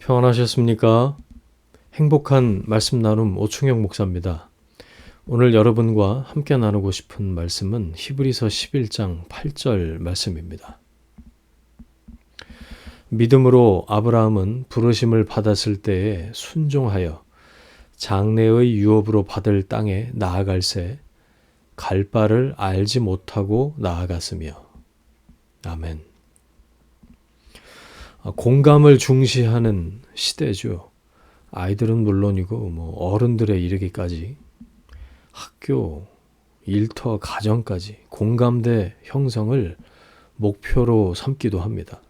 평안하셨습니까? 행복한 말씀 나눔 오충영 목사입니다. 오늘 여러분과 함께 나누고 싶은 말씀은 히브리서 11장 8절 말씀입니다. 믿음으로 아브라함은 부르심을 받았을 때에 순종하여 장래의 유업으로 받을 땅에 나아갈새 갈 바를 알지 못하고 나아갔으며. 아멘. 공감을 중시하는 시대죠. 아이들은 물론이고 어른들에 이르기까지 학교, 일터, 가정까지 공감대 형성을 목표로 삼기도 합니다.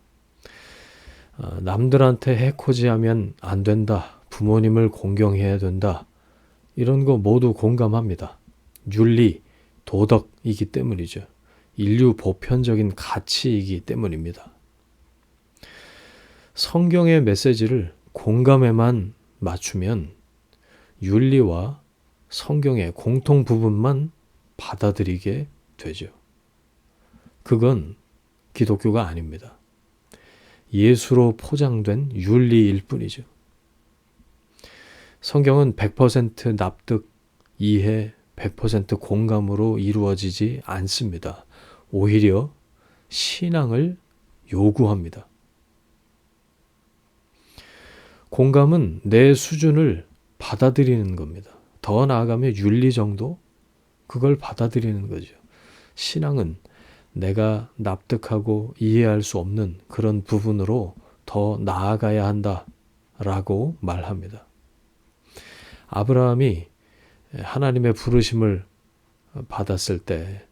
남들한테 해코지하면 안 된다. 부모님을 공경해야 된다. 이런 거 모두 공감합니다. 윤리, 도덕이기 때문이죠. 인류 보편적인 가치이기 때문입니다. 성경의 메시지를 공감에만 맞추면 윤리와 성경의 공통 부분만 받아들이게 되죠. 그건 기독교가 아닙니다. 예수로 포장된 윤리일 뿐이죠. 성경은 100% 납득, 이해, 100% 공감으로 이루어지지 않습니다. 오히려 신앙을 요구합니다. 공감은 내 수준을 받아들이는 겁니다. 더 나아가면 윤리 정도? 그걸 받아들이는 거죠. 신앙은 내가 납득하고 이해할 수 없는 그런 부분으로 더 나아가야 한다라고 말합니다. 아브라함이 하나님의 부르심을 받았을 때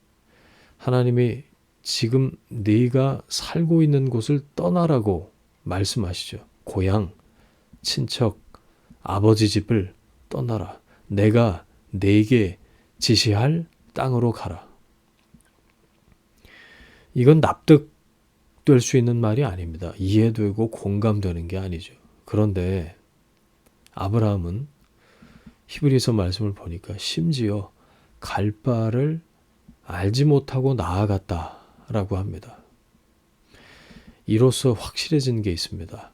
하나님이 지금 네가 살고 있는 곳을 떠나라고 말씀하시죠. 고향, 친척, 아버지 집을 떠나라. 내가 네게 지시할 땅으로 가라. 이건 납득될 수 있는 말이 아닙니다. 이해되고 공감되는 게 아니죠. 그런데 아브라함은 히브리서 말씀을 보니까 심지어 갈 바를 알지 못하고 나아갔다라고 합니다. 이로써 확실해진 게 있습니다.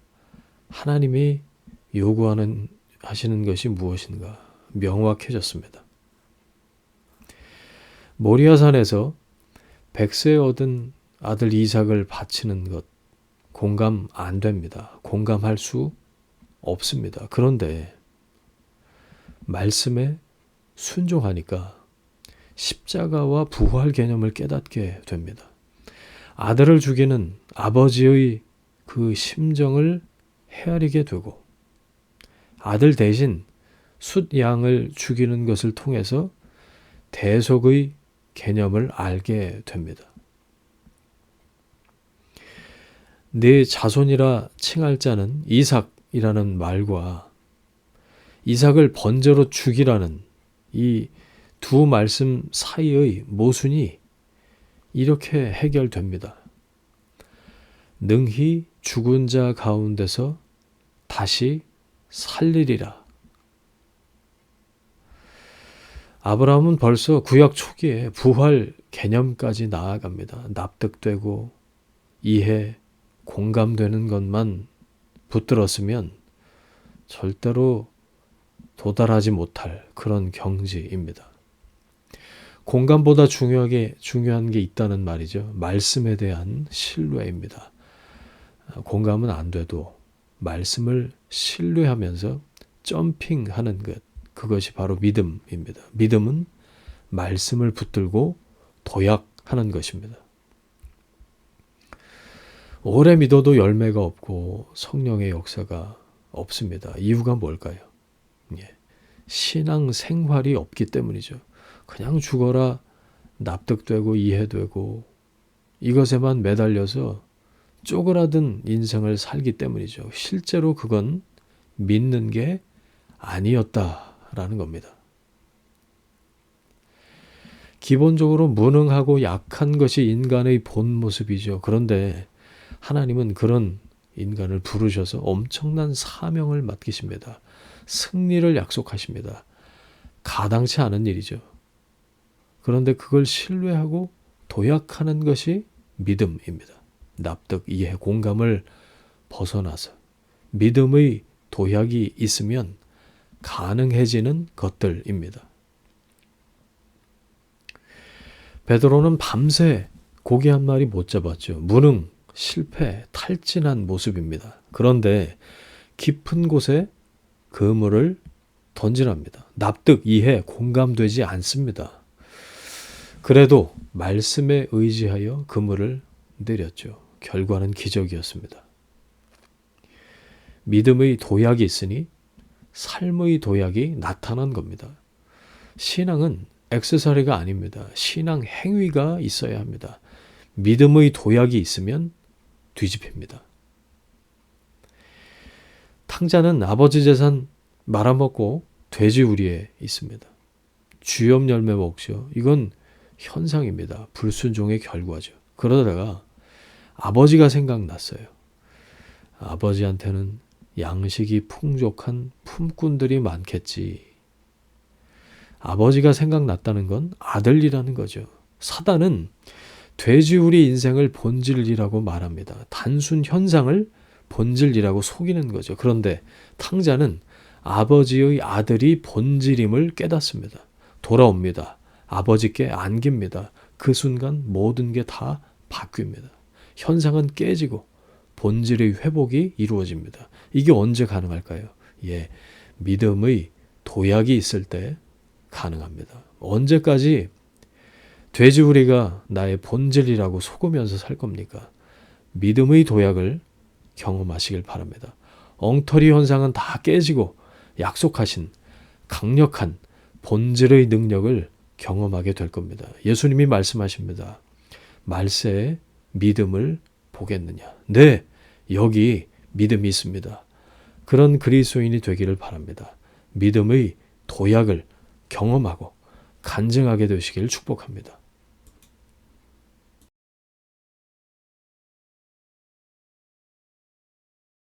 하나님이 하시는 것이 무엇인가 명확해졌습니다. 모리아산에서 백세 얻은 아들 이삭을 바치는 것 공감 안 됩니다. 공감할 수 없습니다. 그런데 말씀에 순종하니까 십자가와 부활 개념을 깨닫게 됩니다. 아들을 죽이는 아버지의 그 심정을 헤아리게 되고 아들 대신 숫양을 죽이는 것을 통해서 대속의 개념을 알게 됩니다. 네 자손이라 칭할 자는 이삭이라는 말과 이삭을 번제로 죽이라는 이 두 말씀 사이의 모순이 이렇게 해결됩니다. 능히 죽은 자 가운데서 다시 살리리라. 아브라함은 벌써 구약 초기에 부활 개념까지 나아갑니다. 납득되고 이해, 공감되는 것만 붙들었으면 절대로 도달하지 못할 그런 경지입니다. 공감보다 중요한 게 있다는 말이죠. 말씀에 대한 신뢰입니다. 공감은 안 돼도 말씀을 신뢰하면서 점핑하는 것, 그것이 바로 믿음입니다. 믿음은 말씀을 붙들고 도약하는 것입니다. 오래 믿어도 열매가 없고 성령의 역사가 없습니다. 이유가 뭘까요? 신앙 생활이 없기 때문이죠. 그냥 죽어라 납득되고 이해되고 이것에만 매달려서 쪼그라든 인생을 살기 때문이죠. 실제로 그건 믿는 게 아니었다라는 겁니다. 기본적으로 무능하고 약한 것이 인간의 본 모습이죠. 그런데 하나님은 그런 인간을 부르셔서 엄청난 사명을 맡기십니다. 승리를 약속하십니다. 가당치 않은 일이죠. 그런데 그걸 신뢰하고 도약하는 것이 믿음입니다. 납득, 이해, 공감을 벗어나서 믿음의 도약이 있으면 가능해지는 것들입니다. 베드로는 밤새 고기 한 마리 못 잡았죠. 무능, 실패, 탈진한 모습입니다. 그런데 깊은 곳에 그물을 던지랍니다. 납득, 이해, 공감되지 않습니다. 그래도 말씀에 의지하여 그물을 내렸죠. 결과는 기적이었습니다. 믿음의 도약이 있으니 삶의 도약이 나타난 겁니다. 신앙은 액세서리가 아닙니다. 신앙 행위가 있어야 합니다. 믿음의 도약이 있으면 뒤집힙니다. 탕자는 아버지 재산 말아먹고 돼지우리에 있습니다. 주염 열매 먹죠. 이건 현상입니다. 불순종의 결과죠. 그러다가 아버지가 생각났어요. 아버지한테는 양식이 풍족한 품꾼들이 많겠지. 아버지가 생각났다는 건 아들이라는 거죠. 사단은 돼지우리 인생을 본질이라고 말합니다. 단순 현상을 본질이라고 속이는 거죠. 그런데 탕자는 아버지의 아들이 본질임을 깨닫습니다. 돌아옵니다. 아버지께 안깁니다. 그 순간 모든 게 다 바뀝니다. 현상은 깨지고 본질의 회복이 이루어집니다. 이게 언제 가능할까요? 믿음의 도약이 있을 때 가능합니다. 언제까지 돼지우리가 나의 본질이라고 속으면서 살 겁니까? 믿음의 도약을 경험하시길 바랍니다. 엉터리 현상은 다 깨지고 약속하신 강력한 본질의 능력을 경험하게 될 겁니다. 예수님이 말씀하십니다. 말세에 믿음을 보겠느냐? 네, 여기 믿음이 있습니다. 그런 그리스도인이 되기를 바랍니다. 믿음의 도약을 경험하고 간증하게 되시길 축복합니다.